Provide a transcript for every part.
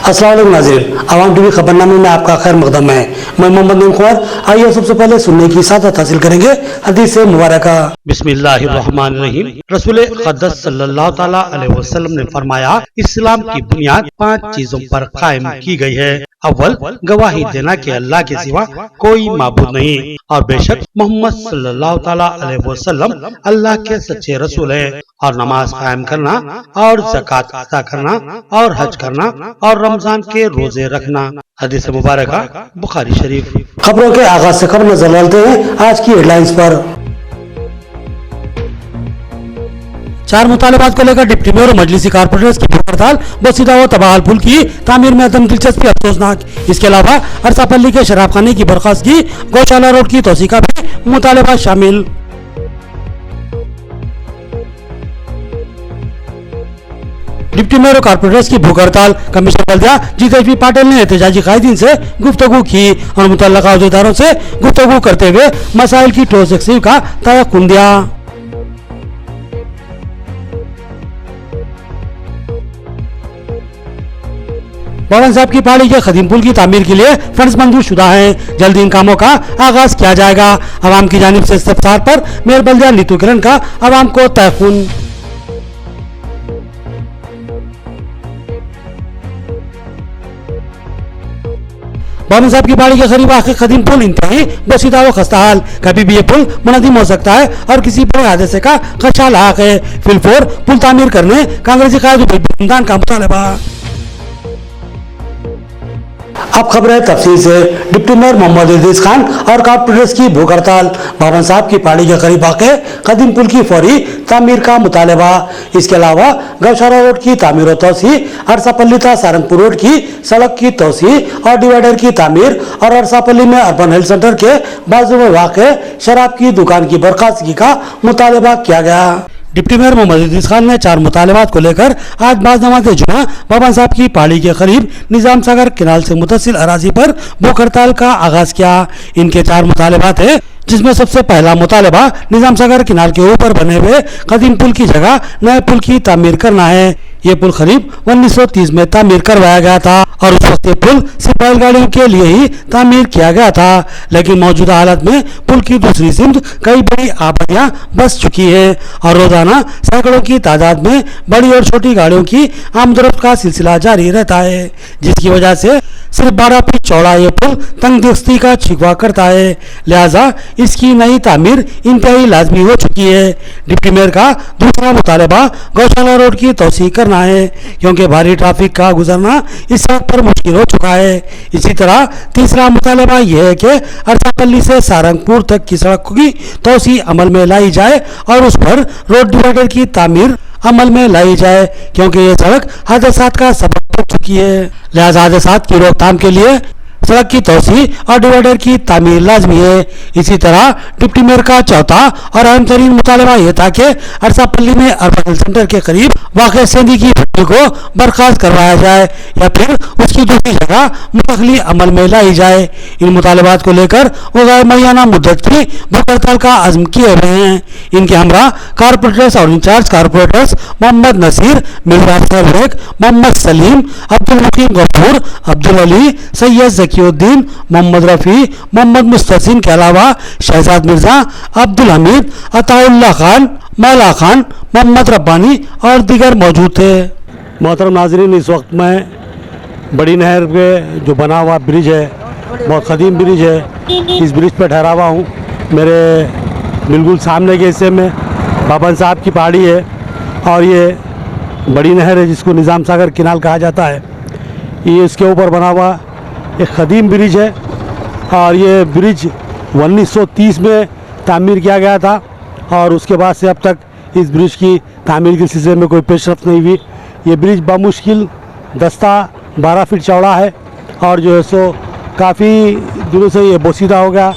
अस्सलाम वालेकुम नाज़रीन, अवाम टीवी खबरनामे में आपका खैर मकदम है। मैं मोहम्मद नईम खुमार। आइए सबसे पहले सुनने की सादत हासिल करेंगे हदीस मुबारक। बिस्मिल्लाहिर्रहमानिर्रहीम। रसूल क़ुद्दस सल्लल्लाहु तआला अलैहि वसल्लम ने फरमाया, इस्लाम की बुनियाद 5 चीजों पर कायम की गई है। अव्वल, गवाही देना कि अल्लाह के सिवा कोई माबूद नहीं और बेशक मोहम्मद सल्लल्लाहु तआला अलैहि वसल्लम अल्लाह के सच्चे रसूल हैं, और नमाज कायम करना और ज़कात अदा करना और हज करना और रमजान के रोजे रखना। हदीस मुबारक बुखारी शरीफ। खबरों के आगाज से खबर नजर डालते हैं आज की हेडलाइंस पर। 4 मुतालबात को लेकर डिप्टी मेयर और मजलिसी कारपोरेटर्स की भूख हड़ताल। बसीदा व तबाहल पुल की तामीर में अदम दिलचस्पी अफसोसनाक। इसके अलावा अरसापल्ली के शराब खाने की बर्खास्तगी, गौशाला रोड की तोसी का भी मुतालबा शामिल। डिप्टी मेयर और कारपोरेटर्स की भूख हड़ताल। कमिश्नर बल्दिया जीतेश पाटिल ने एहतजाजी कायदीन से गुफ्तगू की और मुतल्लका अहदेदारों से गुफ्तगू करते हुए मसाइल की ठोस यकसीर का तयक्कुन दिया। बावन साहब की पहाड़ी के खदीम पुल की तामीर के लिए फंड्स मंजूर शुदा हैं। जल्द इन कामों का आगाज किया जाएगा। आवाम की जानिब से इस्तफसार पर मेयर बल्दिया नीतू किरण का आवाम को तयक्कुन। बावन साहब की पहाड़ी के करीब आखिर खदीम पुल इंतहाई बसीदा व खस्ता हाल। कभी भी ये पुल मुनहदिम हो सकता है और किसी बड़े हादसे का खदशा लाक है। फिलफोर पुल तामीर करने कांग्रेसी कायदे का मुतालबा। अब खबर है तफसील से। डिप्टी मेयर मोहम्मद इदरीस खान और कारपोरेटर्स की भूख हड़ताल। बावन साहब की पहाड़ी के करीब वाक़े कदीम पुल की फौरी तामीर का मुतालबा। इसके अलावा गौशाला रोड की तामीर और तोसी, अरसापल्ली था सारंगपुर रोड की सड़क की तोसी और डिवाइडर की तामीर और अरसापल्ली में अर्बन हेल्थ सेंटर के बाजू में वाक़े शराब की दुकान की बर्खास्तगी का मुतालबा किया गया। डिप्टी मेयर मोहम्मद इदरीस खान ने 4 मुतालबात को लेकर आज बाद नमाज जुमा बाबा साहब की पहाड़ी के करीब निजाम सागर किनाल से मुतसिल अराजी पर भूख हड़ताल का आगाज किया। इनके 4 मुतालबात है, जिसमें सबसे पहला मुतालबा निजाम सागर किनाल के ऊपर बने हुए कदीम पुल की जगह नए पुल की तामीर करना है। ये पुल करीब 1930 में तामीर करवाया गया था और उस वक्त ये पुल सिर्फ बैलगाड़ियों के लिए ही तामीर किया गया था, लेकिन मौजूदा हालत में पुल की दूसरी सिमत कई बड़ी आबादियां बस चुकी है और रोजाना सैकड़ों की तादाद में बड़ी और छोटी गाड़ियों की आमदरफ्त का सिलसिला जारी रहता है, जिसकी वजह से सिर्फ 12 फीट चौड़ा ये पुल तंगदस्ती का शिकवा करता है। लिहाजा इसकी नई तामीर इंतहाई लाजमी हो चुकी है। डिप्टी मेयर का दूसरा मुतालबा गौशाला रोड की तोसी करना है, क्योंकि भारी ट्रैफिक का गुजरना इस सड़क पर मुश्किल हो चुका है। इसी तरह तीसरा मुतालबा यह है कि अरसापल्ली से सारंगपुर तक की सड़क की तोसी अमल में लाई जाए और उस पर रोड डिवाइडर की तामीर अमल में लाई जाए, क्योंकि ये सड़क हादसात का सबब बन चुकी है। लिहाजा हादसात की रोकथाम के लिए सड़क की तोसी और डिवाइडर की तामीर लाजमी है। इसी तरह डिप्टी मेयर का चौथा और अहम तरीन मुतालबा यह था कि अरसापल्ली में अर्बन हेल्थ सेंटर के करीब वाक़े सेंधी की फैक्ट्री को बर्खास्त करवाया जाए या फिर उसकी दूसरी जगह मुस्तकली अमल में लाई जाए। इन मुतालबात को लेकर वो गैर मुअय्यना मुद्दत की भूख हड़ताल का अज़्म किए हुए हैं। इनके हमरा कारपोरेटर्स और इंचार्ज कारपोरेटर्स मोहम्मद नसीर, मिर्ज़ा सरवेक, मोहम्मद सलीम, अब्दुल मुकीम गफूर, अब्दुल अली, सैयद ज़कीउद्दीन, मोहम्मद रफ़ी, मोहम्मद मुस्तसिन के अलावा शहजाद मिर्ज़ा, अब्दुल हमीद, अताउल्लाह खान, मौला खान, मोहम्मद रब्बानी और दीगर मौजूद थे। मोहतरम नाज़रीन, इस वक्त मैं बड़ी नहर पे जो बना हुआ ब्रिज है, बहुत क़दीम ब्रिज है, इस ब्रिज पर ठहरा हुआ हूँ। मेरे बिल्कुल सामने के हिस्से में बावन साहब की पहाड़ी है और ये बड़ी नहर है जिसको निज़ाम सागर किनाल कहा जाता है। ये इसके ऊपर बना हुआ एक क़दीम ब्रिज है और ये ब्रिज 1930 में तामीर किया गया था और उसके बाद से अब तक इस ब्रिज की तामीर के सिलसिले में कोई पेशरफ्त नहीं हुई। ये ब्रिज बामुश्किल दस्ता 12 फीट चौड़ा है और जो है सो काफ़ी दिनों से ये बोसीदा हो गया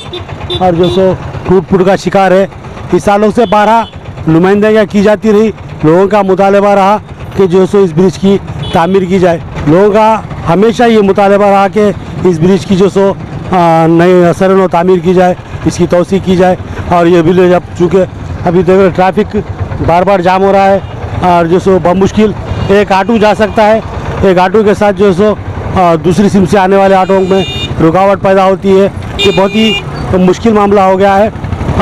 और जो सो टूट फूट का शिकार है। इस सालों से 12 नुमाइंदगियाँ की जाती रही। लोगों का मुतालबा रहा कि जो सो इस ब्रिज की तामीर की जाए। लोगों का हमेशा ये मुतालबा रहा कि इस ब्रिज की जो सो नए असर तामीर की जाए, इसकी तोसी की जाए। और ये विलेज अब चूँकि अभी देख रहे ट्रैफिक बार बार जाम हो रहा है और जो सो बमुश्किल एक ऑटो जा सकता है, एक ऑटो के साथ जो सो दूसरी सिम से आने वाले ऑटो में रुकावट पैदा होती है। ये बहुत ही मुश्किल मामला हो गया है।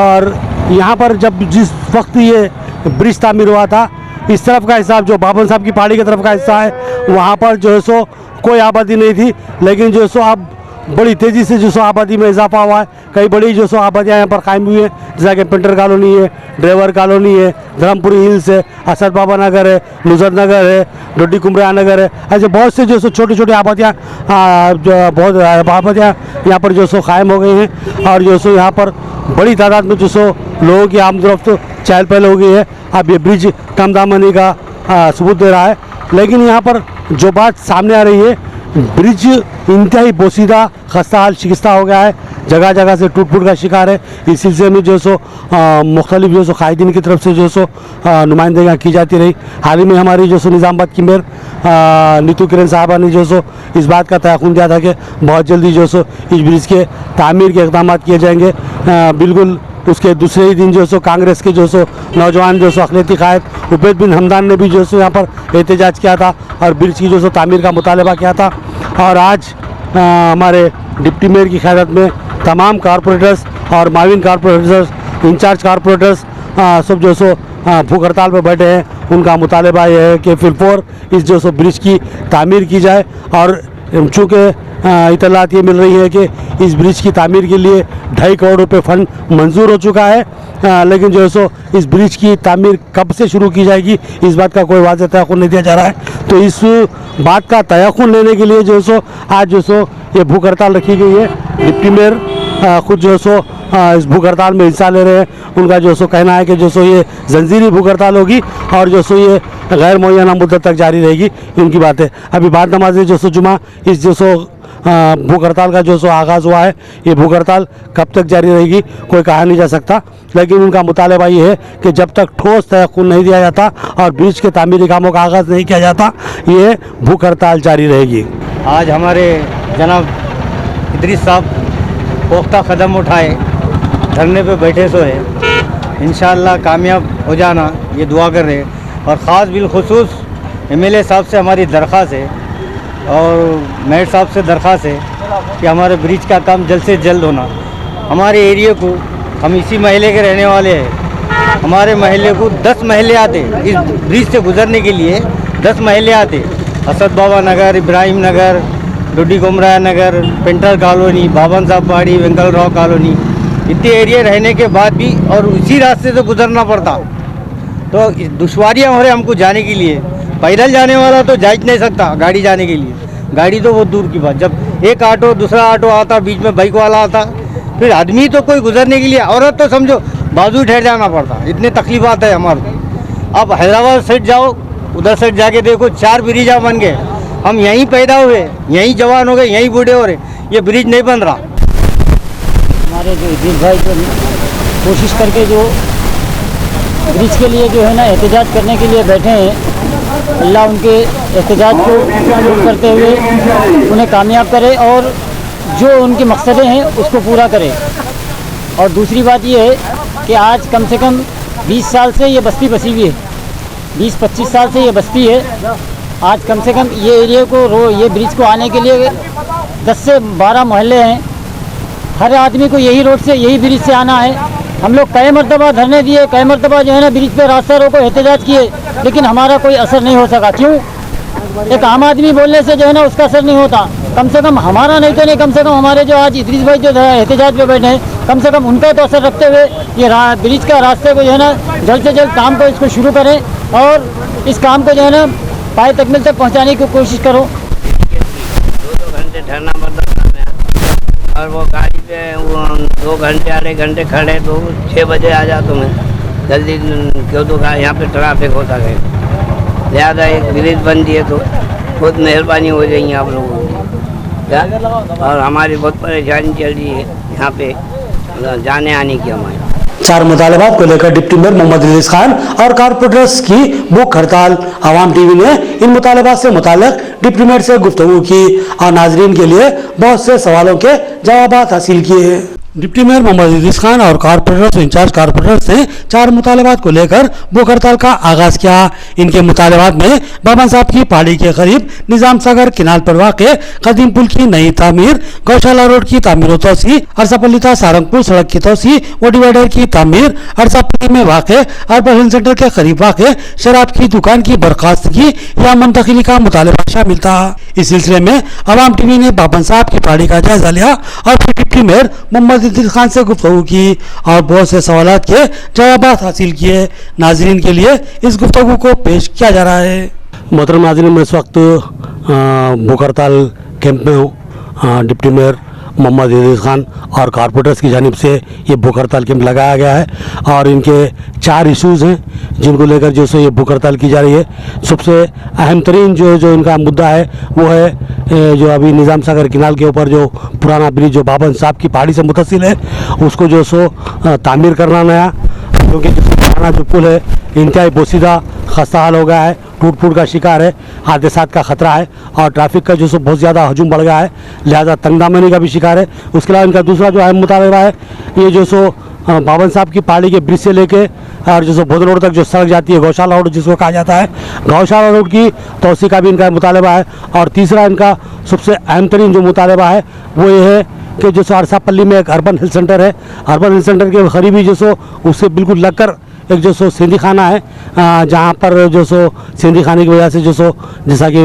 और यहाँ पर जब जिस वक्त ये ब्रिज तामीर हुआ था, इस तरफ का हिस्सा जो बाबन साहब की पहाड़ी की तरफ का हिस्सा है, वहाँ पर जो है सो कोई आबादी नहीं थी, लेकिन जो है सो अब बड़ी तेज़ी से जो सो आबादी में इजाफा हुआ है। कई बड़ी जो सो आबादियाँ यहाँ पर कायम हुई हैं, जैसा कि पेंटर कॉलोनी है, ड्राइवर कॉलोनी है, धर्मपुरी हिल्स है, असद बाबा नगर है, नुजरत नगर है, डोडी कुमरिया नगर है। ऐसे बहुत से जो सो छोटी छोटी आबादियाँ बहुत आबादियाँ यहाँ पर जो सो कायम हो गई हैं। और जो सो यहाँ पर बड़ी तादाद में जो सो लोगों की आमदरफ्त चहल पहल हो गई है। अब ये ब्रिज कम दामनी का सबूत दे रहा है। लेकिन यहाँ पर जो बात सामने आ रही है, ब्रिज इंतहाई बोसीदा खस्ता हाल शिकस्ता हो गया है, जगह जगह से टूट फूट का शिकार है। इस सिलसिले में जो सो मुख्तलिफ जो सो कायदीन की तरफ से जो सो नुमाइंदगियाँ की जाती रही। हाल ही में हमारी जो सो निज़ामाबाद की मेयर नीतू किरण साहबा ने जो सो इस बात का तयक़ुन दिया था कि बहुत जल्दी जो सो इस ब्रिज के तामीर के इक़दाम किए जाएंगे। बिल्कुल उसके दूसरे ही दिन जो सो कांग्रेस के जो सो नौजवान जो सो अक़लियती क़ायद उबैद बिन हमदान ने भी जो सो यहाँ पर एहतजाज किया था और ब्रिज की जो सो तामीर का मुतालबा किया था। और आज हमारे डिप्टी मेयर की क़यादत में तमाम कारपोरेटर्स और माविन कारपोरेटर्स, इंचार्ज कारपोरेटर्स सब जो सो भूख हड़ताल पर बैठे हैं। उनका मुतालबा यह है कि फिलफौर इस जो सो ब्रिज की तामीर की जाए। और चूँकि इतलात ये मिल रही है कि इस ब्रिज की तामीर के लिए 2.5 करोड़ रुपए फंड मंजूर हो चुका है, लेकिन जो है सो इस ब्रिज की तामीर कब से शुरू की जाएगी, इस बात का कोई वाज़ेह तयक़ुन नहीं दिया जा रहा है। तो इस बात का तयक़ुन लेने के लिए जो है सो आज जो सो ये भूख हड़ताल रखी गई है। डिप्टी मेयर खुद जो है सो इस भूख हड़ताल में हिस्सा ले रहे हैं। उनका जो सो कहना है कि जो सो ये जंजीरी भूख हड़ताल होगी और जो सो ये गैर मुअय्यना मुद्दत तक जारी रहेगी। इनकी बात है। अभी बाद नमाज जो सो जुमा इस जो सो भूख हड़ताल का जो सो आगाज़ हुआ है, ये भूख हड़ताल कब तक जारी रहेगी कोई कहा नहीं जा सकता। लेकिन उनका मुतालबा ये है कि जब तक ठोस तयक़ुन नहीं दिया जाता और ब्रिज के तामीरी कामों का आगाज़ नहीं किया जाता, ये भूख हड़ताल जारी रहेगी। आज हमारे जनाब इदरीस साहब पुख्ता कदम उठाए, धरने पे बैठे सो है। इंशाअल्लाह कामयाब हो जाना ये दुआ कर रहे हैं। और ख़ास बिलखुसूस MLA साहब से हमारी दरख्वास्त है और मेयर साहब से दरख्वास्त है कि हमारे ब्रिज का काम जल्द से जल्द होना। हमारे एरिया को, हम इसी महल्ले के रहने वाले हैं, हमारे महल्ले को 10 महल्ले आते, इस ब्रिज से गुजरने के लिए 10 महल्ले आते। असद बाबा नगर, इब्राहिम नगर, डोडी कुमरिया नगर, पेंटर कॉलोनी, बाबन साहब पहाड़ी, वेंकल राव कॉलोनी, इतने एरिया रहने के बाद भी और इसी रास्ते से गुजरना पड़ता। तो दुश्वारियाँ हो रही हमको जाने के लिए। पैदल जाने वाला तो जा ही नहीं सकता गाड़ी जाने के लिए, गाड़ी तो बहुत दूर की बात। जब एक ऑटो दूसरा ऑटो आता, बीच में बाइक वाला आता, फिर आदमी तो कोई गुजरने के लिए, औरत तो समझो बाजू ठहर जाना पड़ता। इतने तकलीफात है हमारे। अब हैदराबाद साइड जाओ, उधर साइड जाके देखो 4 ब्रिजा बन गए। हम यहीं पैदा हुए, यहीं जवान हो गए, यहीं बूढ़े हो रहे, ये ब्रिज नहीं बन रहा। हमारे जो इदरीस भाई जो कोशिश करके जो ब्रिज के लिए जो है ना एहतजाज करने के लिए बैठे हैं, अल्लाह उनके एहतजाज को पूरा करते हुए उन्हें कामयाब करे और जो उनके मकसदें हैं उसको पूरा करे। और दूसरी बात ये है कि आज कम से कम 20 साल से ये बस्ती बसी हुई है, 20-25 साल से ये बस्ती है। आज कम से कम ये एरिया को ये ब्रिज को आने के लिए 10 से 12 मोहल्ले हैं। हर आदमी को यही रोड से, यही ब्रिज से आना है। हम लोग कई मरतबा धरने दिए, कई मरतबा जो है ना ब्रिज पे रास्ता रोको, एहतजाज किए, लेकिन हमारा कोई असर नहीं हो सका। क्यों? एक आम आदमी बोलने से जो है ना उसका असर नहीं होता। कम से कम हमारा नहीं तो नहीं, कम से कम हमारे जो आज इदरीस भाई जो एहतजाज पे बैठे हैं, कम से कम उनका तो असर रखते हुए ये ब्रिज का रास्ते को जो है ना जल्द से जल्द काम को इसको शुरू करें और इस काम को जो है ना पाए तकमील तक पहुँचाने की कोशिश करो। 2 घंटे ठहरना पड़ता है और वो गाड़ी पे 2 घंटे आधे घंटे खड़े तो 6 बजे आ जाता मैं जल्दी, क्यों तो यहाँ पे ट्रैफिक होता है। ज़्यादा एक ब्रिज बन दिए तो बहुत मेहरबानी हो जाएगी आप लोगों की। और हमारी बहुत परेशानी चल रही है यहाँ पे जाने आने की हमारी। 4 मुतालबात को लेकर डिप्टी मेयर मोहम्मद इदरीस खान और कारपोरेटर्स की भूख हड़ताल। आवाम टीवी ने इन मुतालबात से मुताल्लिक डिप्टी मेयर से गुफ्तगू की और नाजरीन के लिए बहुत से सवालों के जवाब हासिल किए। डिप्टी मेयर मोहम्मद इदरीस खान और कारपोरेटर्स इंचार्ज कारपोरेटर्स ने 4 मुतालबात को लेकर भूख हड़ताल का आगाज किया। इनके मुतालबात में बाबन साहब की पहाड़ी के करीब निजाम सागर किनाल पर वाक़े कदीम पुल की नई तामीर, गौशाला रोड की तामीर व तोसी, अरसापल्ली सारंगपुर सड़क की तोसी व डिवाइडर की तामीर, अरसापल्ली में वाक़े अर्बन हेल्थ सेंटर के करीब वाक़े शराब की दुकान की बर्खास्तगी या मुंतकिली का मुतालबा शामिल था। इस सिलसिले में अवाम टीवी ने बाबन साहब की पहाड़ी का जायजा लिया और डिप्टी मेयर मोहम्मद इदरीस खान से गुफ्तगू की और बहुत से सवालात के जवाब हासिल किए। नाजरीन के लिए इस गुफ्तगू को पेश किया जा रहा है। मोहतरम नाजरीन, मैं इस वक्त भूख हड़ताल कैंप में हूँ। डिप्टी मेयर मोहम्मद इदरीस खान और कारपोरेटर्स की जानिब से ये भूख हड़ताल कैंप लगाया गया है और इनके 4 इश्यूज़ हैं जिनको लेकर जो सो ये भूख हड़ताल की जा रही है। सबसे अहम तरीन जो इनका मुद्दा है वो है जो अभी निज़ाम सागर किनाल के ऊपर जो पुराना ब्रिज जो बाबन साहब की पहाड़ी से मुतसिल है उसको जो सो तामीर करना नया, क्योंकि पुराना जो पुल है इंतहाई बोसीदा खस्ता हाल हो गया है, टूट फूट का शिकार है, हादसात का खतरा है और ट्रैफिक का जो सो बहुत ज़्यादा हजूम बढ़ गया है, लिहाजा तंगदामनी का भी शिकार है। उसके अलावा इनका दूसरा जो अहम मुतालबा है ये जो सो बाबन साहब की पहाड़ी के ब्रिज से लेके और जो सो बोध रोड तक जो सड़क जाती है गौशाला रोड जिसको कहा जाता है, गौशाला रोड की तोसी का भी इनका मुतालबा है। और तीसरा इनका सबसे अहम तरीन जो मुतालबा है वो ये है कि जो सो अरसापल्ली में एक अर्बन हेल्थ सेंटर है, अर्बन हेल्थ सेंटर के करीबी जो सो उससे बिल्कुल लगकर एक जो सो सिंधी खाना है जहाँ पर जो सो सिंधी खाने की वजह से जो सो जैसा कि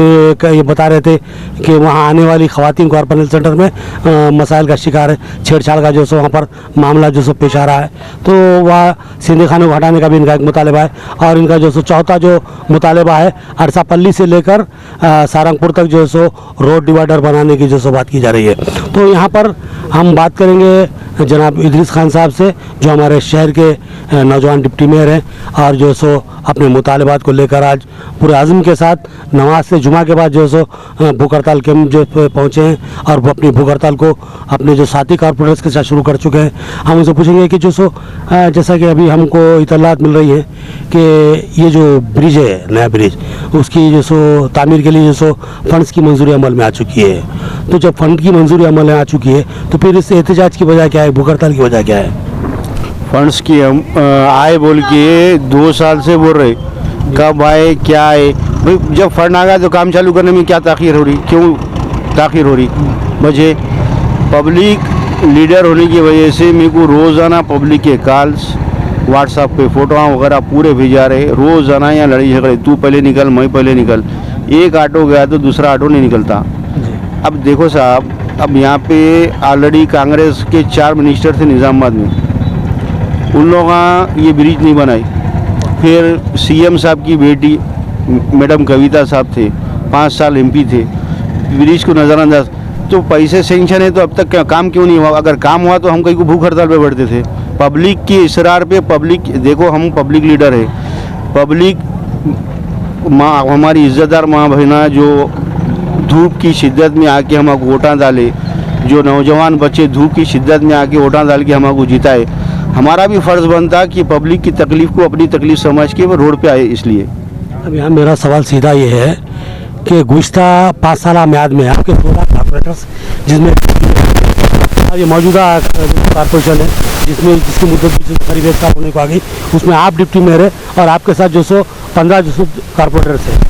ये बता रहे थे कि वहाँ आने वाली ख़वातीन को अर्बन हेल्थ सेंटर में मसाइल का शिकार है, छेड़छाड़ का जो सो वहाँ पर मामला जो सो पेश आ रहा है, तो वह सिंधी खाने को हटाने का भी इनका एक मुतालबा है। और इनका जो सो चौथा जो मुतालबा है अरसापल्ली से लेकर सारंगपुर तक जो सो रोड डिवाइडर बनाने की जो सो बात की जा रही है। तो यहाँ पर हम बात करेंगे जनाब इदरीस खान साहब से जो हमारे शहर के नौजवान डिप्टी मेयर हैं और जो सो अपने मुतालबात को लेकर आज पूरे आज़म के साथ नमाज से जुमा के बाद जो सो भूख हड़ताल कैंप जो पहुँचे हैं और वो अपनी भूख हड़ताल को अपने जो साथी कारपोरेटर्स के साथ शुरू कर चुके हैं। हम उनसे पूछेंगे कि जो सो जैसा कि अभी हमको इतलात मिल रही है कि ये जो ब्रिज है नया ब्रिज उसकी जो सो तामीर के लिए जो सो फंड्स की मंजूरी अमल में आ चुकी है, तो जब फंड की मंजूरी अमल में आ चुकी है तो फिर इस एहतजाज की वजह क्या है, भूख हड़ताल की वजह क्या है? फंड्स की हम आए बोल के 2 साल से बोल रहे, कब आए क्या आए भाई, जब फंड आ गया तो काम चालू करने में क्या ताख़ीर हो रही, क्यों ताख़ीर हो रही? वजह पब्लिक लीडर होने की वजह से मेरे को रोज़ाना पब्लिक के कॉल्स व्हाट्सएप पे फ़ोटो वगैरह पूरे भेजा रहे, रोज़ाना यहाँ लड़ाई झगड़े, तू पहले निकल मैं पहले निकल, एक ऑटो गया तो दूसरा ऑटो नहीं निकलता। अब देखो साहब, अब यहाँ पे ऑलरेडी कांग्रेस के 4 मिनिस्टर थे निज़ामाबाद में, उन लोगों ये ब्रिज नहीं बनाई। फिर सीएम साहब की बेटी मैडम कविता साहब थे, 5 साल एमपी थे, ब्रिज को नज़रअंदाज, तो पैसे सेंक्शन है तो अब तक काम क्यों नहीं हुआ? अगर काम हुआ तो हम कहीं को भूख हड़ताल पे बैठते थे। पब्लिक की इसरार पे पब्लिक, देखो हम पब्लिक लीडर है, पब्लिक माँ हमारी इज्जतदार माँ बहना जो धूप की शिद्दत में आके हमको वोटा डाले, जो नौजवान बच्चे धूप की शिद्दत में आके वोटा डाल के हमको जिताए, हमारा भी फ़र्ज़ बनता कि पब्लिक की तकलीफ़ को अपनी तकलीफ़ समझ के वो रोड पे आए। इसलिए अब यहाँ मेरा सवाल सीधा ये है कि गुज़श्ता 5 साल म्याद में आपके 16 कारपोरेटर्स जिसमें ये मौजूदा कारपोरेशन है जिसकी मुद्दत भी करीब 1 साल होने को आ गई, उसमें आप डिप्टी मेयर है और आपके साथ जो सो 15 जो सो कारपोरेटर्स हैं,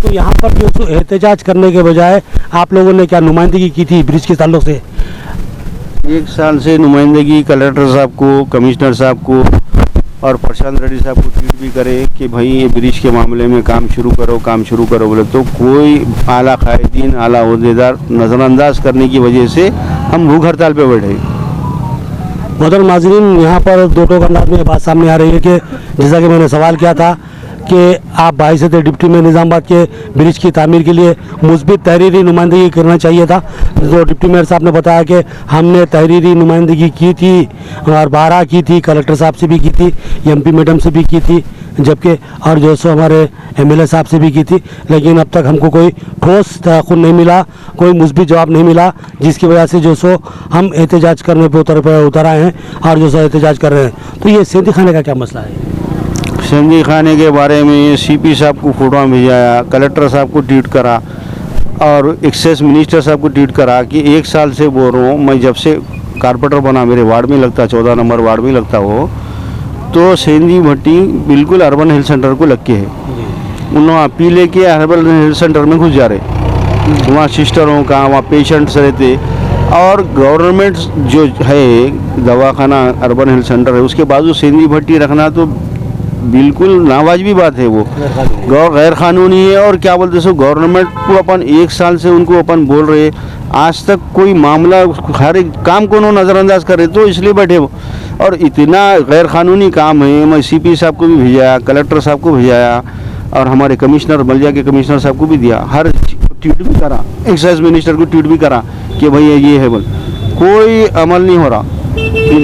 तो यहाँ पर जो सो एहतजाज करने के बजाय आप लोगों ने क्या नुमाइंदगी की थी ब्रिज के ताल्लुक से? 1 साल से नुमाइंदगी कलेक्टर साहब को, कमिश्नर साहब को और प्रशांत रेड्डी साहब को ट्वीट भी करे कि भाई ये ब्रिज के मामले में काम शुरू करो बोले, तो कोई आला कायदीन आला ओहदेदार नज़रअंदाज करने की वजह से हम भूख हड़ताल पे बैठे। मोहतरम नाज़रीन, यहाँ पर 2 टोक अंदाज में बात सामने आ रही है कि जैसा कि मैंने सवाल किया था कि आप 22 से डिप्टी में निज़ामाबाद के ब्रिज की तामीर के लिए मुस्बित तहरीरी नुमाइंदगी करना चाहिए था, तो डिप्टी मेयर साहब ने बताया कि हमने तहरीरी नुमाइंदगी की थी और 12 की थी, कलेक्टर साहब से भी की थी, एमपी मैडम से भी की थी, जबकि और जो सो हमारे एमएलए साहब से भी की थी, लेकिन अब तक हमको कोई ठोस तयक़ुन नहीं मिला, कोई मुस्बित जवाब नहीं मिला, जिसकी वजह से जो सो हम एहतजाज करने पर उतर आए हैं और जो सो एहतजाज कर रहे हैं। तो ये सिंधी खाने का क्या मसला है? सिंधी खाने के बारे में सीपी साहब को फ़ोटो भेजाया, कलेक्टर साहब को ट्वीट करा और एक्सेस मिनिस्टर साहब को ट्वीट करा कि 1 साल से बोल रहा हूँ मैं, जब से कारपेंटर बना, मेरे वार्ड में लगता, 14 नंबर वार्ड में लगता वो, तो सेंधी भट्टी बिल्कुल अर्बन हेल्थ सेंटर को लग के है। उन्होंने पीले के अर्बन हेल्थ सेंटर में घुस जा रहे, वहाँ सिस्टरों का, वहाँ पेशेंट्स रहते, और गवर्नमेंट जो है दवाखाना अर्बन हेल्थ सेंटर है उसके बाजू सेंधी भट्टी रखना तो बिल्कुल नावाजिबी बात है। वो गैर कानूनी है। और क्या बोलते सो गवर्नमेंट को अपन 1 साल से उनको अपन बोल रहे, आज तक कोई मामला हर एक काम को नज़रअंदाज करे, तो इसलिए बैठे वो। और इतना गैर कानूनी काम है, मैं CP साहब को भी भेजाया, कलेक्टर साहब को भेजाया, और हमारे कमिश्नर बलिया के कमिश्नर साहब को भी दिया, हर ट्वीट भी करा, एक्साइज मिनिस्टर को ट्वीट भी करा कि भाई ये है बोल, कोई अमल नहीं हो रहा।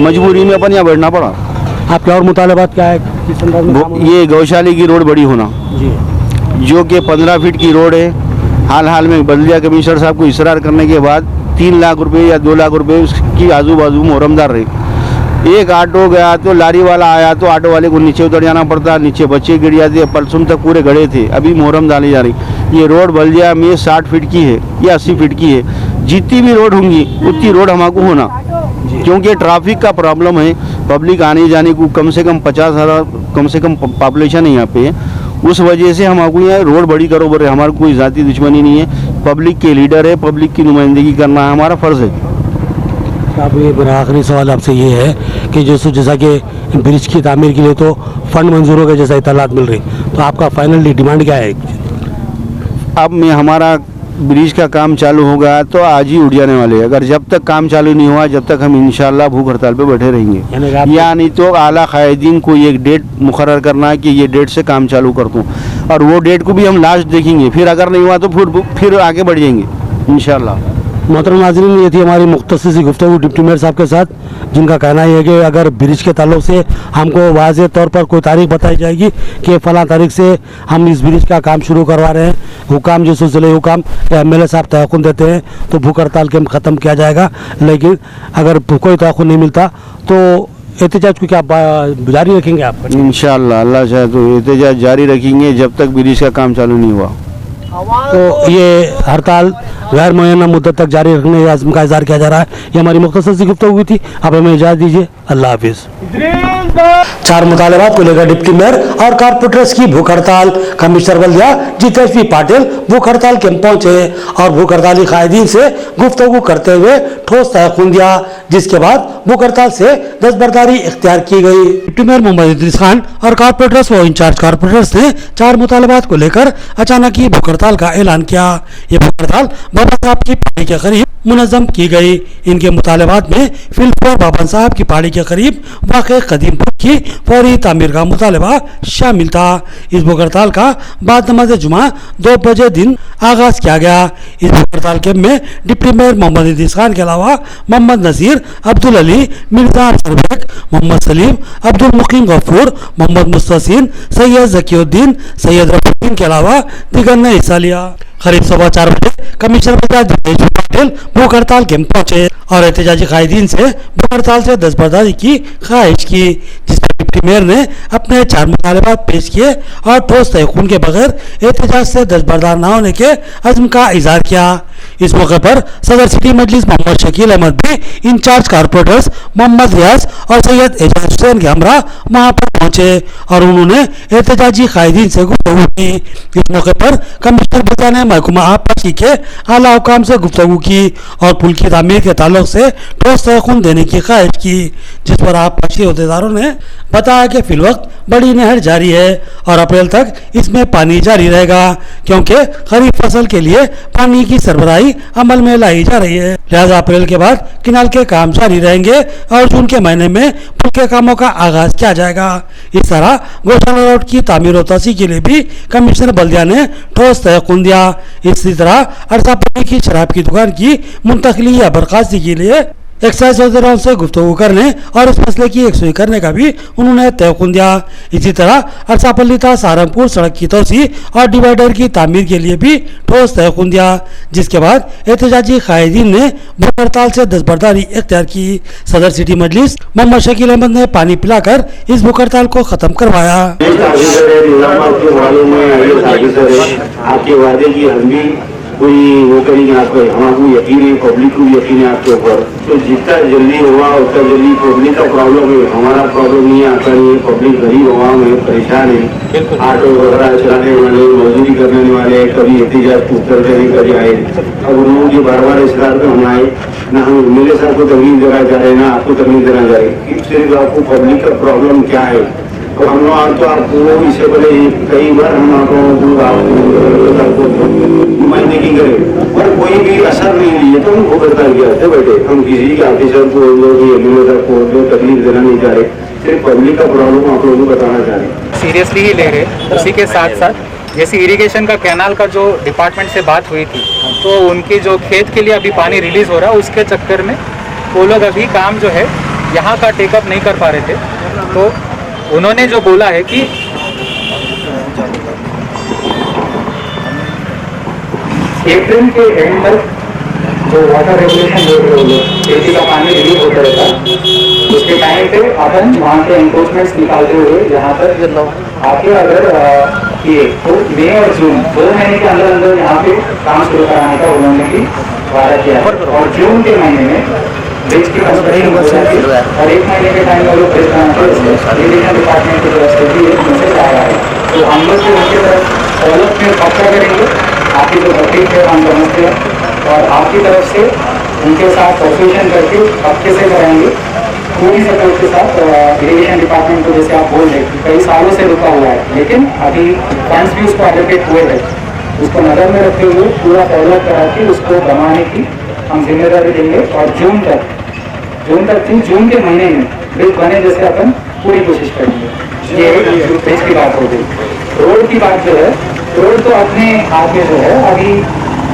मजबूरी में अपन यहाँ बैठना पड़ा। आपके और मुतालबात क्या है किस संदर्भ में काम ये गौशाले की रोड बड़ी होना, जी जो कि 15 फीट की रोड है। हाल में बलिया कमिश्नर साहब को इसरार करने के बाद 3 लाख रुपए या 2 लाख रुपए उसकी आजू बाजू मुहर्रमदार रहे। एक ऑटो गया तो लारी वाला आया तो ऑटो वाले को नीचे उतर जाना पड़ता, नीचे बच्चे गिर जाते, परसों तक पूरे गड़े थे, अभी मुहर्रम डाली जा रही। ये रोड बलिया में 60 फीट की है या 80 फीट की है। जितनी भी रोड होंगी उतनी रोड हमको होना, क्योंकि ट्रैफिक का प्रॉब्लम है, पब्लिक आने जाने को कम से कम 50,000 कम से कम पॉपुलेशन है यहाँ पे। उस वजह से हमको यहाँ रोड बड़ी करो बोले, हमारी कोई ज़ाती दुश्मनी नहीं है, पब्लिक के लीडर है, पब्लिक की नुमाइंदगी करना हमारा फ़र्ज़ है। अब ये मेरा आखिरी सवाल आपसे ये है कि जैसा कि ब्रिज की तामीर के लिए तो फंड मंजूर हो गए जैसा इतलात मिल रही, तो आपका फाइनली डिमांड क्या है? अब में हमारा ब्रिज का काम चालू होगा तो आज ही उठ जाने वाले हैं। अगर जब तक काम चालू नहीं हुआ जब तक हम इंशाल्लाह भूख हड़ताल पे बैठे रहेंगे। या नहीं तो आला कायदीन को एक डेट मुकर्रर करना है कि ये डेट से काम चालू कर दूँ, और वो डेट को भी हम लास्ट देखेंगे, फिर अगर नहीं हुआ तो फिर आगे बढ़ जाएंगे इंशाल्लाह। मोहतरम नाज़रीन, ये थी हमारी मुख्तसर सी गुफ्तगू डिप्टी मेयर साहब के साथ, जिनका कहना है कि अगर ब्रिज के ताल्लुक से हमको वाज़ेह तौर पर कोई तारीख बताई जाएगी कि फ़लाँ तारीख से हम इस ब्रिज का काम शुरू करवा रहे हैं, हुकाम जो सिलसिले हुकाम या MLA साहब तयक़ुन देते हैं तो भूख हड़ताल के ख़त्म किया जाएगा। लेकिन अगर कोई तयक़ुन नहीं मिलता तो एहतजाज को क्या जारी रखेंगे आप? इंशाल्लाह अल्लाह चाहे तो एहतजाज जारी रखेंगे जब तक ब्रिज का काम चालू नहीं हुआ। तो ये हड़ताल गैर मुअय्यना मुद्दत तक जारी रखने का अज़्म का इज़हार किया जा रहा है। ये हमारी मुख्तसर सी गुफ्तगू हुई थी। अब हमें इजाज़त दीजिए, अल्लाह हाफिज़। 4 मुतालबात को लेकर डिप्टी मेयर और कारपोरेटर्स की भूख हड़ताल। कमिश्नर बल्दिया जितेश पी पाटिल भूख हड़ताल कैंप पहुंचे और भूख हड़ताली कायदीन से गुफ्तगू करते हुए ठोस तयक़ुन दिया, जिसके बाद भूख हड़ताल से दस्तबरदारी इख्तियार की गई। डिप्टी मेयर मोहम्मद इदरीस खान और कारपोरेटर्स व इंचार्ज कारपोरेटर्स ने 4 मुतालबात को लेकर अचानक ही भूख हड़ताल का ऐलान किया। ये भूख हड़ताल बाबा साहब की पहाड़ी के करीब मुनज़्ज़म की गई। इनके मुतालबात में फिलहाल बाबा साहब की पहाड़ी के करीब वाक़ कदीम पुल की फौरी तामीर का मुतालबा शामिल था। इस भूख हड़ताल का बाद नमाज जुमा 2 बजे दिन आगाज किया गया। इस भूख हड़ताल कैंप में डिप्टी मेयर मोहम्मद इदरीस खान के अलावा मोहम्मद नज़ीर, अब्दुल अली, मिर्जा अरसर बेग, मोहम्मद सलीम, अब्दुल मुकीम गफूर, मोहम्मद मुस्तसिन, सैयद ज़कीउद्दीन, सैयद रफीउद्दीन के अलावा दिगर ने हिस्सा लिया। करीब 4:15 बजे कमिश्नर दिनेश पाटिल भूख हड़ताल कैंप पहुंचे और एहतजाजी कायदीन से भूख हड़ताल से दस्तबरदारी की ख्वाहिश की, जिस पर डिप्टी मेयर ने अपने 4 मुतालबात पेश किए और ठोस तयक़ुन के बगैर एहतजाज से दस्तबरदार न होने के अज़्म का इज़हार किया। इस मौके पर सदर सिटी मजलिस मोहम्मद शकील अहमद भी इंचार्ज कारपोरेटर्स मोहम्मद रियाज और सैयद एजाज हुसैन के हमरा वहाँ पर पहुंचे और उन्होंने एहतजाजी कायदीन से गुफ्तगू की। इस मौके पर कमिश्नर बल्दिया ने महकमा आबपाशी के आला हुकाम से गुफ्तगू की और पुल की तामीर के ताल्लुक से ठोस तयक़ुन देने की ख्वाहिश की, जिस पर आबपाशी अहदेदारों ने बताया कि फिलवक्त बड़ी नहर जारी है और अप्रैल तक इसमें पानी जारी रहेगा, क्योंकि खरीफ फसल के लिए पानी की सरबराही अमल में लाई जा रही है। लिहाजा अप्रैल के बाद किनाल के काम जारी रहेंगे और जून के महीने में पुल के कामों का आगाज किया जाएगा। इस तरह गौशाला रोड की तामीर और तोसी के लिए भी कमिश्नर बल्दिया ने ठोस तयक़ुन दिया। इसी तरह अरसा पानी की शराब की दुकान की मुंतकली या बर्खास्ती के लिए एक्साइज अहदेदारों से गुफ्तगू करने और इस मसले की यकसुई करने का भी उन्होंने तयक़ुन दिया। इसी तरह अरसापल्ली था सहारनपुर सड़क की तोसी और डिवाइडर की तामीर के लिए भी ठोस तयक़ुन दिया, जिसके बाद एहतजाजी कायदीन ने भूख हड़ताल से दस्तबरदारी इख्तियार की। सदर सिटी मजलिस मोहम्मद शकील अहमद ने पानी पिलाकर इस भूख हड़ताल को ख़त्म करवाया। आपके वादे की हम भी कोई वो करेंगे आपको, हमको यकीन है, पब्लिक को भी यकीन है आपके ऊपर। तो जितना जल्दी होगा उतना जल्दी पब्लिक का प्रॉब्लम है, हमारा प्रॉब्लम नहीं आता नहीं है। पब्लिक गरीब हुआ में परेशान है, ऑटो वगैरह चलाने वाले, मजदूरी करने वाले, कभी एहतिजाज करते नहीं कभी आए। अब उन लोगों की बार बार इस बार पे हम आए ना, हम मेरे साथ को तकलीफ देना चाह रहे ना आपको तकलीफ देना चाह रहे। सिर्फ आपको पब्लिक का प्रॉब्लम क्या है, तो हम लोग तो आपको इससे पहले कई बार हम आपको नुमाइंदगी की करें और कोई भी असर नहीं लिए तो हम करता गया बैठे। हम किसी के ऑफिसर को एडमिनेटर को तकलीफ देना नहीं चाह रहे, सिर्फ पब्लिक का प्रॉब्लम आप लोगों को बताना चाह रहे। सीरियसली ही ले रहे। उसी के साथ साथ जैसे इरिगेशन का कैनाल का जो डिपार्टमेंट से बात हुई थी, तो उनके जो खेत के लिए अभी पानी रिलीज हो रहा है उसके चक्कर में वो लोग अभी काम जो है यहाँ का टेकअप नहीं कर पा रहे थे। तो उन्होंने जो बोला है कि अप्रैल के एंड तक जो वाटर रेगुलेशन बोर्ड है वो लोग खेती का पानी रिलीज होता रहता है, उसके टाइम पे अपन वहाँ के एनक्रोचमेंट्स निकालते हुए यहाँ पर आके अगर किए तो मई और जून 2 महीने के अंदर अंदर यहाँ पे काम शुरू कराने का उन्होंने भी वादा किया है। और जून के महीने में ब्रिज की कंस्ट्रक्शन हो जाती है और 1 महीने के टाइम में लोग ब्रिज बनाते हैं। इरिगेशन डिपार्टमेंट की तरफ से भी एक मैसेज आ रहा है, तो हम लोग भी उनकी तरफ फॉलोअप में पक्का करेंगे। आपकी जो तकलीफ है हम समझते हैं और आपकी तरफ से उनके साथ कोऑपरेशन करके पक्के से कराएंगे पूरी सपोर्ट के साथ। इरिगेशन डिपार्टमेंट को जैसे आप बोल रहे हैं कई सालों से रुका हुआ है, लेकिन अभी फंड्स भी उसको एलोकेट हुए हैं, उसको नज़र में रखते हुए पूरा फॉलोअप करा के उसको बनाने की हम जिम्मेदारी देंगे। और जून तक थी, जून के महीने में ब्रिज बने जैसे अपन पूरी कोशिश करेंगे। ये ब्रिज की बात हो गई। रोड की बात जो है, रोड तो अपने हाथ में जो है अभी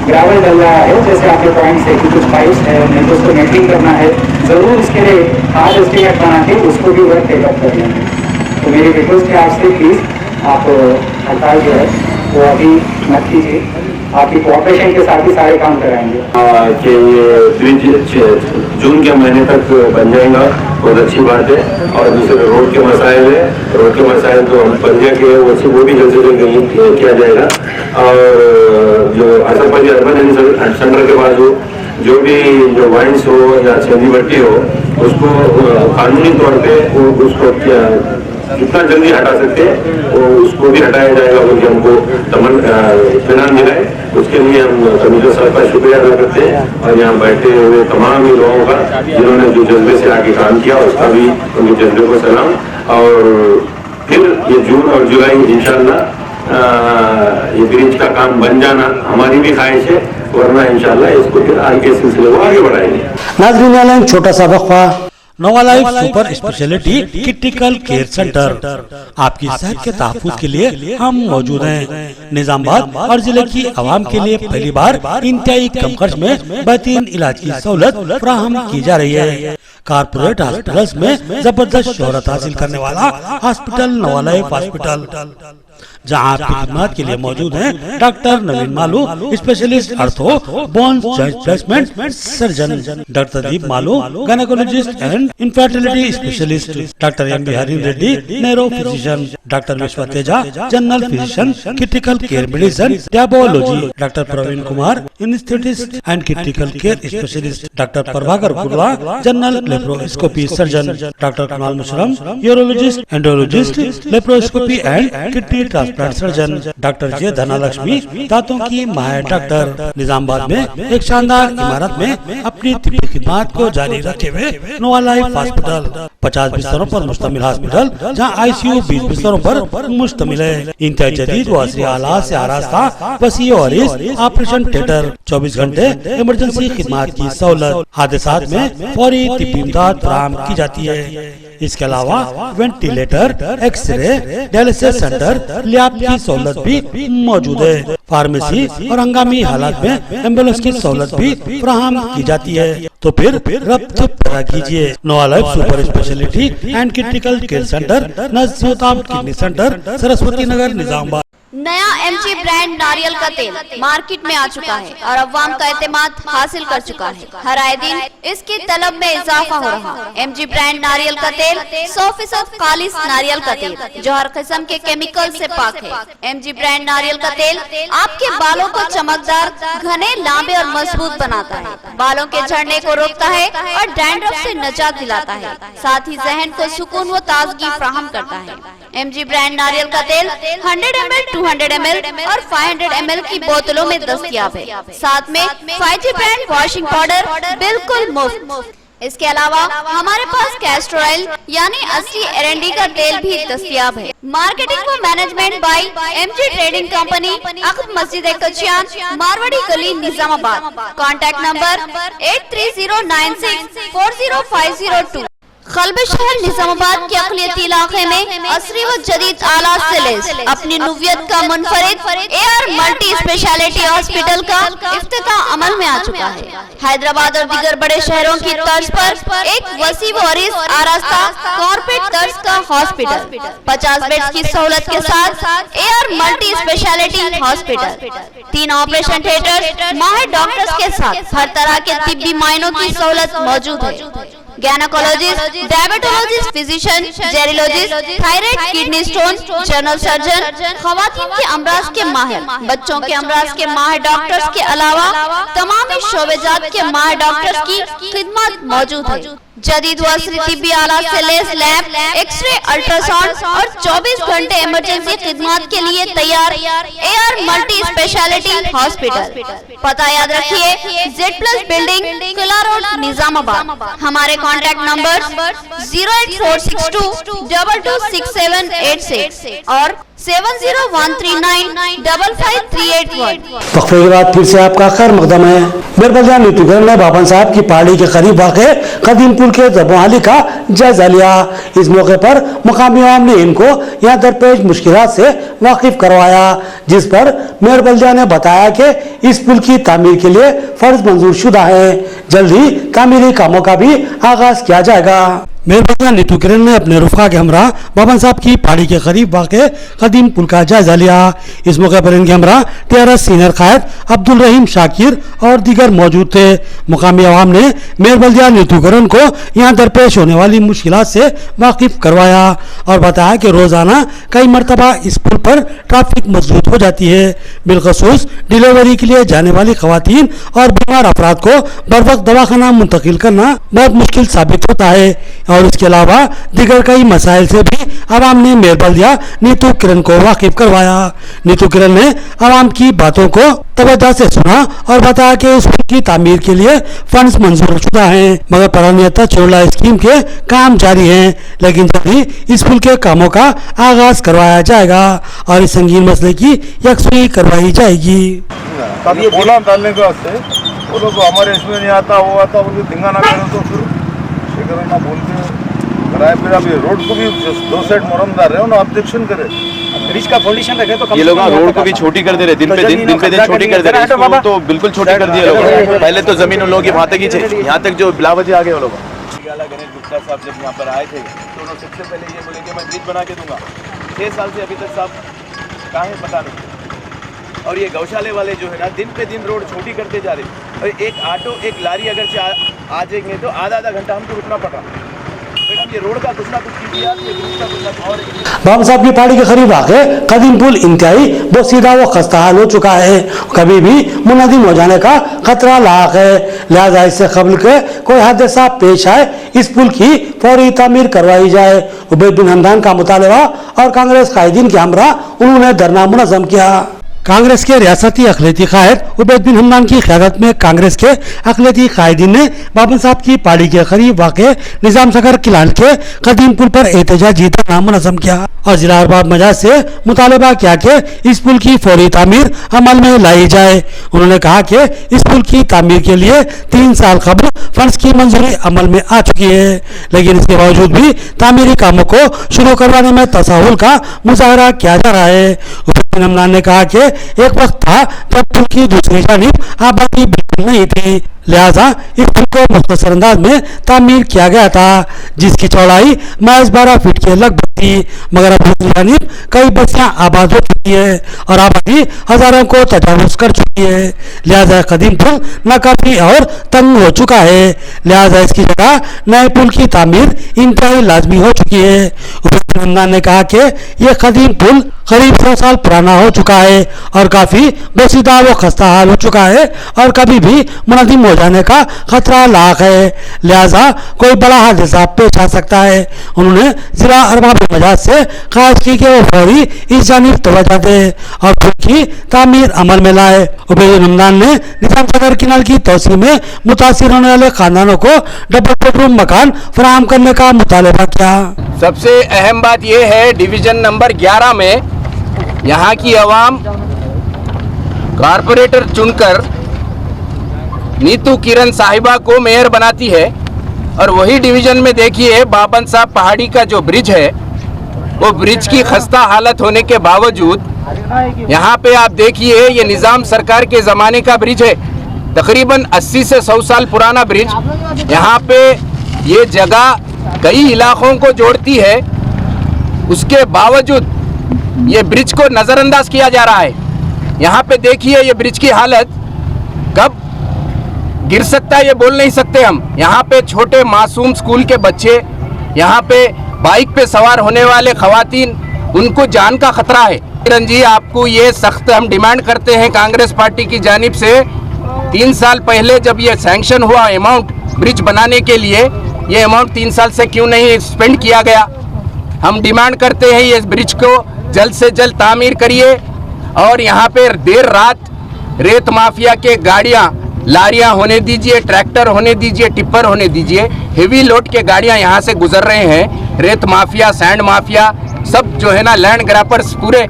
ग्रेवल डल रहा है, जैसे आपके पॉइंट्स है कि कुछ पाइप्स है नहीं तो उसको नेटिंग करना है, ज़रूर उसके लिए खास एस्टिमेट बना के उसको भी वर्क टेकअप कर लेंगे। तो मेरी रिक्वेस्ट है आपसे प्लीज़ आप हड़ताल जो है वो अभी मत कीजिए, आपकी कोऑपरेशन के साथ ही सारे काम कराएंगे। कि ये ब्रिज जून के महीने तक बन जाएगा, बहुत अच्छी बात है। और दूसरे रोड के मसाइल है, रोड के मसाइल तो हम पंजा के वो भी जल्द से जल्द किया जाएगा। और जो आसापाली अर्बन सेंटर के बाद जो भी जो वाइन्स हो या छेदी बट्टी हो उसको कानूनी तौर पे उसको जितना जल्दी हटा सकते हैं वो उसको भी हटाया जाएगा, क्योंकि हमको इत्मीनान मिला है। उसके लिए हम कमिश्नर साहब का शुक्रिया अदा करते हैं और यहाँ बैठे हुए तमाम ही लोगों का जिन्होंने जो जज्बे से आगे काम किया उसका भी उनके जज्बे को सलाम। और फिर ये जून और जुलाई इंशाल्लाह ये ब्रिज का काम बन जाना हमारी भी ख्वाहिश है, वरना इंशाल्लाह इसको फिर आगे सिलसिले को आगे बढ़ाएंगे। नाज़रीन आलम, छोटा सा वक्फा। Nova Life Super Speciality Critical Care Centre, आपकी सेहत के तहफ्फुज़ के लिए हम मौजूद हैं। निजामाबाद और जिले की आवाम के लिए पहली बार इंतहाई कम खर्च में बेहतरीन इलाज की सहूलत फराहम की जा रही है। कारपोरेट हॉस्पिटल्स में जबरदस्त शोहरत हासिल करने वाला हॉस्पिटल नोवा लाइफ हॉस्पिटल, जहां आपकी खिदमत के लिए मौजूद हैं doctor Naveen Malu, specialist ortho bone joint replacement surgeon, doctor Deep Malu, gynaecologist and infertility specialist, doctor M Bihari Reddy, neuro physician, doctor Vishwa Teja, general physician, critical care medicine, diabetology, doctor Praveen Kumar, anaesthetist and critical care specialist, doctor Prabhakar Gurla, general laparoscopy surgeon, doctor Kamal Musharam, urologist, endologist, laparoscopy and kidney transplant surgeon, doctor J Dhanalakshmi, दांतों की माहिर doctor. Nizamabad में एक शानदार इमारत में अपनी तिब्बी खिदमत को जारी रखे हुए नोवा लाइफ हॉस्पिटल 50 बिस्तरों पर मुश्तमिल हॉस्पिटल, जहां आईसीयू 20 बिस्तरों पर मुश्तमिल है। इंतहाई जदीद व असली आलात से आरास्ता वसीअ और ऑपरेशन थिएटर, 24 घंटे इमरजेंसी खिदमत की सहूलत, हादसात में फौरी तिब्बी इमदाद फराहम की जाती है। इसके अलावा ventilator, x ray, dialysis centre, lab की सहूलत भी मौजूद है। फार्मेसी और हंगामी हालात में एम्बुलेंस की सहूलत भी फराहम की जाती है। तो फिर रब्त पैदा कीजिए। Nova Life Super Speciality and critical Care Centre, नज़दीक किडनी सेंटर, सरस्वती नगर, निजामाबाद। नया एमजी ब्रांड नारियल का तेल मार्केट में आ चुका है और अवाम का एतमाद हासिल कर चुका है। हर आए दिन इसकी तलब में इजाफा हो रहा है। एमजी ब्रांड नारियल का तेल 100% खालिस नारियल का तेल जो हर किस्म के केमिकल से पाक है। एमजी ब्रांड नारियल का तेल आपके बालों को चमकदार, घने, लांबे और मजबूत बनाता है, बालों के झड़ने को रोकता है और डैंड्रफ से निजात दिलाता है, साथ ही जहन को सुकून व ताजगी फराहम करता है। एमजी ब्रांड नारियल का तेल 100 ml, 200 ml और 500 ml की बोतलों में दस्तयाब है। साथ में 5G ब्रांड वॉशिंग पाउडर बिल्कुल मुफ्त। इसके अलावा हमारे पास कैस्टर ऑयल यानी असली एरंडी का तेल भी दस्तयाब है। मार्केटिंग व management by MG trading company, अकब मस्जिद कचियान, मारवाड़ी गली, निजामाबाद। Contact number 8309640502। खलबे शहर निजामाबाद के अकलियती इलाके में असरी व जदीद आलात से लैस अपनी नुवियत का मुनफरिद एआर मल्टी स्पेशलिटी हॉस्पिटल का इफ्तिताह अमल में आ चुका है। हैदराबाद और दीगर बड़े शहरों की तर्ज पर एक वसी व अरीज आरास्ता कॉर्पोरेट तर्ज का हॉस्पिटल 50 बेड्स की सहूलत के साथ AR multi speciality hospital, 3 operation theatre, माहिर डॉक्टर्स के साथ हर तरह के तिब्बी मायनों की सहूलत मौजूद है। Gynaecologist, diabetologist, physician, geriologist, thyroid, kidney stone, general surgeon, खवातीन के अमराज के माहिर, बच्चों के अमराज के माहिर डॉक्टर्स के अलावा तमाम शोबेजात के माहिर डॉक्टर्स की खिदमत मौजूद है। जदीद व असरी तिब्बी आलात से लैस लैब, एक्सरे, अल्ट्रासाउंड और 24 घंटे इमरजेंसी खिदमत के लिए तैयार एआर मल्टी स्पेशलिटी हॉस्पिटल। पता याद रखिए, Z+ बिल्डिंग, किला रोड, निजामाबाद। हमारे कॉन्टैक्ट नंबर 08462 226786 और 7013955381। वक्फे के बाद फिर से आपका खैर मकदम है। मेरबलिया नीतूगढ़ ने बाबन साहब की पहाड़ी के करीब वाक़े कदीम पुल के दरबहाली का जायजा लिया। इस मौके पर मुकामी आवाम ने इनको यहाँ दरपेश मुश्किलात से वाकिफ करवाया, जिस पर मेरबलिया ने बताया कि इस पुल की तामीर के लिए फर्ज मंजूर शुदा है, जल्द ही तामीरी कामों का भी आगाज किया जाएगा। मेरबलिया नीतू किरण ने अपने रुफका के हमरा बाबन साहब की पहाड़ी के करीब वाक़े कदीम पुल का जायजा लिया। इस मौके पर इनके हमरा TRS सीनियर कायद अब्दुल रहीम शाकिर और दीगर मौजूद थे। मुकामी आवाम ने मेरबलिया नीतू किरण को यहाँ दरपेश होने वाली मुश्किलात से वाकिफ करवाया और बताया कि रोजाना कई मरतबा इस पुल पर ट्रैफिक मजबूत हो जाती है, बिलखसूस डिलीवरी के लिए जाने वाली खवातीन और बीमार अफराद को बर वक्त दवाखाना मुंतकिल करना बहुत मुश्किल साबित होता है। और इसके अलावा दीगर कई मसाइल से भी आवाम ने मेरबलिया नीतू किरण को वाकिफ करवाया। नीतू किरण ने आवाम की बातों को तवज्जो से सुना और बताया कि इस पुल की तामीर के लिए फंड्स मंजूर शुदा हैं, मगर प्राणियता चोला स्कीम के काम जारी हैं, लेकिन जल्द ही इस पुल के कामों का आगाज करवाया जाएगा और इस संगीन मसले की यकसुई करवाई जाएगी। तब ये बोला डालने के वास्ते वो लोग हमारे इसमें नहीं आता, वो आता, बोल के धिंगा ना करो तो फिर ना बोल के कराए। फिर अब ये रोड को भी 2 साइड मुरमदार रहे हो ना, ऑब्जेक्शन करे, ब्रिज का फाउंडेशन रखे तो ये लोग रोड को भी छोटी कर दे रहे, दिन पे दिन छोटी कर दे रहे, तो बिल्कुल छोटी कर दिए लोग। पहले तो जमीन उन लोगों की वहाँ तक ही थी, यहाँ तक जो बिलावजी आ गए वो लोग। गणेश गुप्ता साहब जब यहाँ पर आए थे तो उन्होंने सबसे पहले ये बोले कि मैं ब्रिज बना के दूंगा। 6 साल से अभी तक साहब कहाँ है पता नहीं। और ये गौशाले वाले जो है ना, दिन पे दिन रोड छोटी करते जा रहे। और एक ऑटो, एक लारी अगर से आ जाएंगे तो आधा घंटा हमको रुकना पड़ा। मैडम ये रोड का कुछ ना कुछ कीजिए, और बाबा साहब की पहाड़ी के करीब वाक़े कदीम पुल इंतहाई बोसीदा व खस्ता हाल हो चुका है, कभी भी मुनहदिम हो जाने का खतरा लाक है। लिहाजा इससे कबल के कोई हादसा पेश आए इस पुल की फौरी तामीर करवाई जाए। उबैद बिन हमदान का मुतालबा और कांग्रेस कायदीन के हमरा उन्होंने धरना मुनज़्ज़म किया। कांग्रेस के रियासती अक़लियती कायद उबैद बिन हमदान की क़यादत में कांग्रेस के अक़लियती कायदीन ने बाबन साहब की पहाड़ी के करीब वाक़े निज़ाम सागर किलान के कदीम पुल पर एहतजाजी धरना मुनज़्ज़म किया और जिला अरबाब मजाज से मुतालबा किया कि इस पुल की फौरी तामीर अमल में लाई जाए। उन्होंने कहा कि इस पुल की तामीर के लिए 3 साल कबल फंड्स की मंजूरी अमल में आ चुकी है, लेकिन इसके बावजूद भी तामीरी कामों को शुरू करवाने में तसाहुल का मुजाहरा किया जा रहा है। उबैद बिन हमदान ने कहा कि एक वक्त था जब पुल की दूसरी जानिब आबादी बिल्कुल नहीं थी, लिहाजा इस पुल को मुख्तसर अंदाज में तामीर किया गया था, जिसकी चौड़ाई महज 12 फीट के लगभग थी, मगर अब दूसरी जानिब कई बस्तियां आबाद हो चुकी है और आबादी हजारों को तजावुज कर चुकी है। लिहाजा कदीम पुल नाकाफी और तंग हो चुका है। लिहाजा इसकी जगह नए पुल की तामीर इंतहाई लाजमी हो चुकी है। रमजान ने कहा कि यह कदीम पुल करीब 100 साल पुराना हो चुका है और काफी बोसीदा व खस्ता हाल हो चुका है और कभी भी मुनहदिम हो जाने का खतरा लाक है। लिहाजा कोई बड़ा हादसा पेश आ सकता है। उन्होंने जिला अरबाब मजाज से खास की कि वो फौरी इस जानिब तवज्जो दे और पुल की तामीर अमल में लाए। उबैद रमजान ने निजाम सदर किनाल की तोसी में मुतासिर होने वाले खानदानों को डबल बेडरूम मकान फराहम करने का मुतालबा किया। सबसे अहम बात यह है, डिवीजन नंबर 11 में यहाँ की आवाम कारपोरेटर चुनकर नीतू किरण साहिबा को मेयर बनाती है और वही डिवीजन में देखिए बाबन साहब पहाड़ी का जो ब्रिज है, वो ब्रिज की खस्ता हालत होने के बावजूद यहाँ पे आप देखिए ये निज़ाम सरकार के ज़माने का ब्रिज है, तकरीबन 80 से 100 साल पुराना ब्रिज। यहाँ पे ये जगह कई इलाकों को जोड़ती है, उसके बावजूद ये ब्रिज को नज़रअंदाज किया जा रहा है। यहाँ पे देखिए ये ब्रिज की हालत, कब गिर सकता है ये बोल नहीं सकते हम। यहाँ पे छोटे मासूम स्कूल के बच्चे, यहाँ पे बाइक पे सवार होने वाले खवातीन, उनको जान का खतरा है। किरण जी, आपको ये सख्त हम डिमांड करते हैं कांग्रेस पार्टी की जानिब से, 3 साल पहले जब ये सैंक्शन हुआ अमाउंट ब्रिज बनाने के लिए, ये अमाउंट 3 साल से क्यों नहीं स्पेंड किया गया। हम डिमांड करते हैं ये ब्रिज को जल्द से जल्द तामीर करिए और यहाँ पे देर रात रेत माफिया के गाड़ियाँ, लारियाँ होने दीजिए, ट्रैक्टर होने दीजिए, टिप्पर होने दीजिए, हेवी लोड के गाड़ियाँ यहाँ से गुजर रहे हैं। रेत माफिया, सैंड माफिया सब जो है ना, लैंड ग्रैपर्स पूरे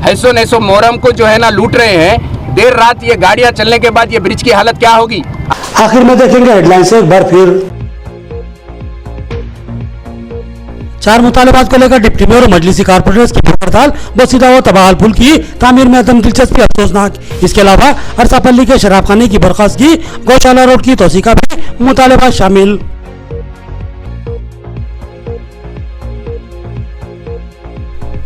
हैसो नैसो मोहरम को जो है ना लूट रहे हैं। देर रात ये गाड़ियाँ चलने के बाद ये ब्रिज की हालत क्या होगी। आखिर में देखेंगे हेडलाइन से एक बार फिर। 4 मुतालबात को लेकर डिप्टी मेयर और मजलिसी कारपोरेटर्स की भूख हड़ताल, बसीदा व तबाहल पुल की तामीर में अदम दिलचस्पी अफसोसनाक। इसके अलावा अरसापल्ली के शराबखाने की बर्खास्तगी, गौशाला रोड की तोसी का भी मुतालबा शामिल।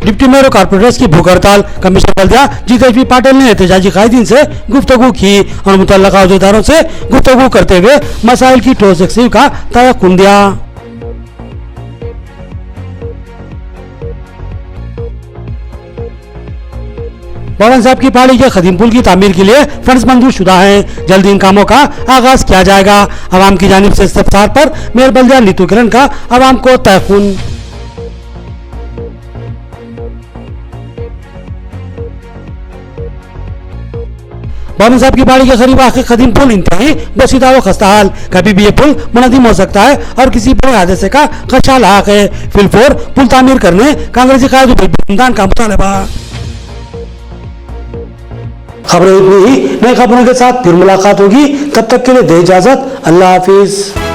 डिप्टी मेयर और कारपोरेटर्स की भूख हड़ताल, कमिश्नर बल्दिया जितेश पाटिल ने एहतजाजी कायदीन से गुफ्तगू की और मुतल्लका अहदेदारों से गुफ्तगू करते हुए मसाइल की ठोस यकसीर का तयक्कुन दिया। बावन साहब की पहाड़ी के कदीम पुल की तामीर के लिए फंड्स मंजूर शुदा हैं। जल्द इन कामों का आगाज किया जाएगा। आवाम की जानिब से इस्तफसार पर मेयर बल्दिया नीतू किरण का आवाम को तयक्कुन। बावन साहब की पहाड़ी के करीब आखिर कदीम पुल इंतहाई बसीदा व खस्ता हाल, कभी भी ये पुल मुनहदिम हो सकता है और किसी बड़े हादसे का खदशा लाक है। फिलफोर पुल तामीर करने कांग्रेसी कायद रमजान का मुतालबा। खबरें इतनी ही, नई खबरों के साथ फिर मुलाकात होगी। तब तक के लिए दे इजाजत। अल्लाह हाफिज।